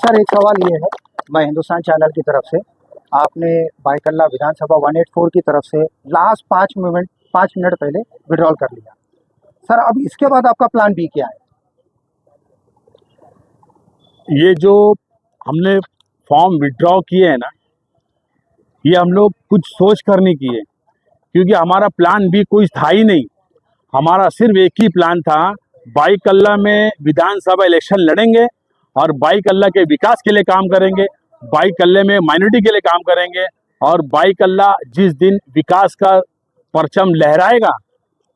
Sir एक सवाल ये है, मैं हिंदुस्तान चैनल की तरफ से आपने बाइकल्ला विधानसभा 184 की तरफ से लास्ट 5 मिनट पहले विड्रॉल कर लिया। सर अब इसके बाद आपका प्लान बी क्या है? ये जो हमने फॉर्म विड्रॉ किए हैं ना, ये हम लोग कुछ सोच कर नहीं किए, क्योंकि हमारा प्लान भी कोई था ही नहीं। हमारा सिर्फ एक ही प्लान था, बाइकल्ला में विधानसभा इलेक्शन लड़ेंगे और बाइकल्ला के विकास के लिए काम करेंगे, बाइकल्ले में माइनॉरिटी के लिए काम करेंगे। और बाइकल्ला जिस दिन विकास का परचम लहराएगा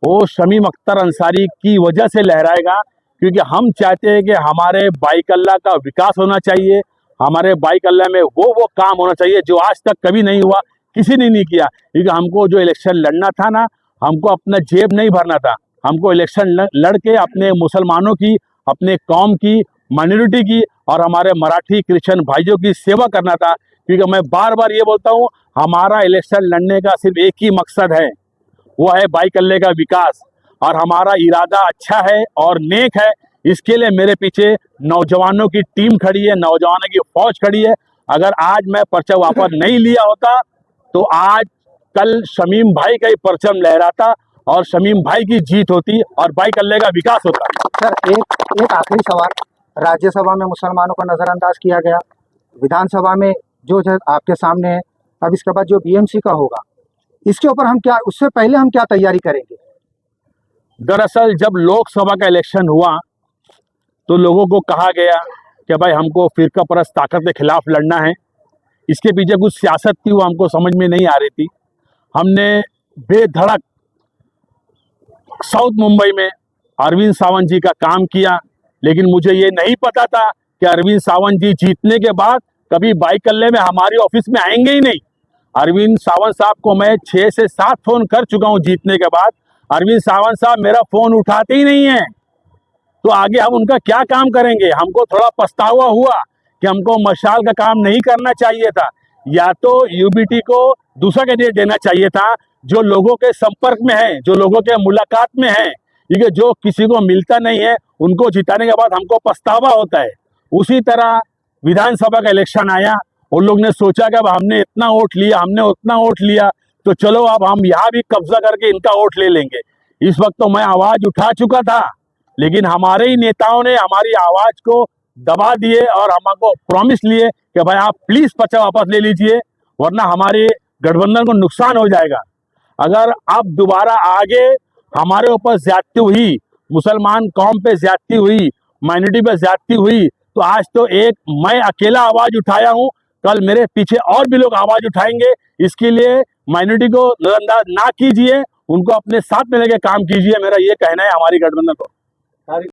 वो शमीम अख्तर अंसारी की वजह से लहराएगा, क्योंकि हम चाहते हैं कि हमारे बाइकल्ला का विकास होना चाहिए, हमारे बाइकल्ला में वो काम होना चाहिए जो आज तक कभी नहीं हुआ, किसी ने नहीं किया। क्योंकि हमको जो इलेक्शन लड़ना था ना, हमको अपना जेब नहीं भरना था, हमको इलेक्शन लड़ के अपने मुसलमानों की, अपने कौम की, माइनॉरिटी की और हमारे मराठी क्रिश्चियन भाइयों की सेवा करना था। क्योंकि मैं बार बार ये बोलता हूँ, हमारा इलेक्शन लड़ने का सिर्फ एक ही मकसद है, वो है बाइकल्ले का विकास। और हमारा इरादा अच्छा है और नेक है, इसके लिए मेरे पीछे नौजवानों की टीम खड़ी है, नौजवानों की फौज खड़ी है। अगर आज मैं पर्चा वापस नहीं लिया होता तो आज कल शमीम भाई का ही परचम लहराता और शमीम भाई की जीत होती और बाइकल्ले का विकास होता। सर एक आखिरी सवाल, राज्यसभा में मुसलमानों को नज़रअंदाज किया गया, विधानसभा में जो आपके सामने है, अब इसके बाद जो बीएमसी का होगा इसके ऊपर हम क्या, उससे पहले हम क्या तैयारी करेंगे? दरअसल जब लोकसभा का इलेक्शन हुआ तो लोगों को कहा गया कि भाई हमको फिरका परस्त ताकत के खिलाफ लड़ना है। इसके पीछे कुछ सियासत थी, वो हमको समझ में नहीं आ रही थी। हमने बेधड़क साउथ मुंबई में अरविंद सावंत जी का काम किया, लेकिन मुझे ये नहीं पता था कि अरविंद सावंत जी जीतने के बाद कभी बाइकल्ले में हमारी ऑफिस में आएंगे ही नहीं। अरविंद सावंत साहब को मैं 6 से 7 फोन कर चुका हूं जीतने के बाद, अरविंद सावंत साहब मेरा फोन उठाते ही नहीं है। तो आगे हम उनका क्या काम करेंगे? हमको थोड़ा पछतावा हुआ कि हमको मशाल का काम नहीं करना चाहिए था, या तो यूबीटी को दूसरा कैंडिडेट देना चाहिए था जो लोगों के संपर्क में है, जो लोगों के मुलाकात में है। क्योंकि जो किसी को मिलता नहीं है उनको जिताने के बाद हमको पछतावा होता है। उसी तरह विधानसभा का इलेक्शन आया, उन लोग ने सोचा कि अब हमने इतना वोट लिया, हमने उतना वोट लिया, तो चलो अब हम यहाँ भी कब्जा करके इनका वोट ले लेंगे। इस वक्त तो मैं आवाज उठा चुका था, लेकिन हमारे ही नेताओं ने हमारी आवाज को दबा दिए और हमको प्रॉमिस लिए कि भाई आप प्लीज पर्चा वापस ले लीजिए, वरना हमारे गठबंधन को नुकसान हो जाएगा। अगर अब दोबारा आगे हमारे ऊपर ज्यादती हुई, मुसलमान कौम पे ज्यादती हुई, माइनॉरिटी पे ज्यादती हुई, तो आज तो एक मैं अकेला आवाज उठाया हूं, कल मेरे पीछे और भी लोग आवाज उठाएंगे। इसके लिए माइनॉरिटी को नजरअंदाज ना कीजिए, उनको अपने साथ में लेके काम कीजिए, मेरा ये कहना है हमारी गठबंधन को।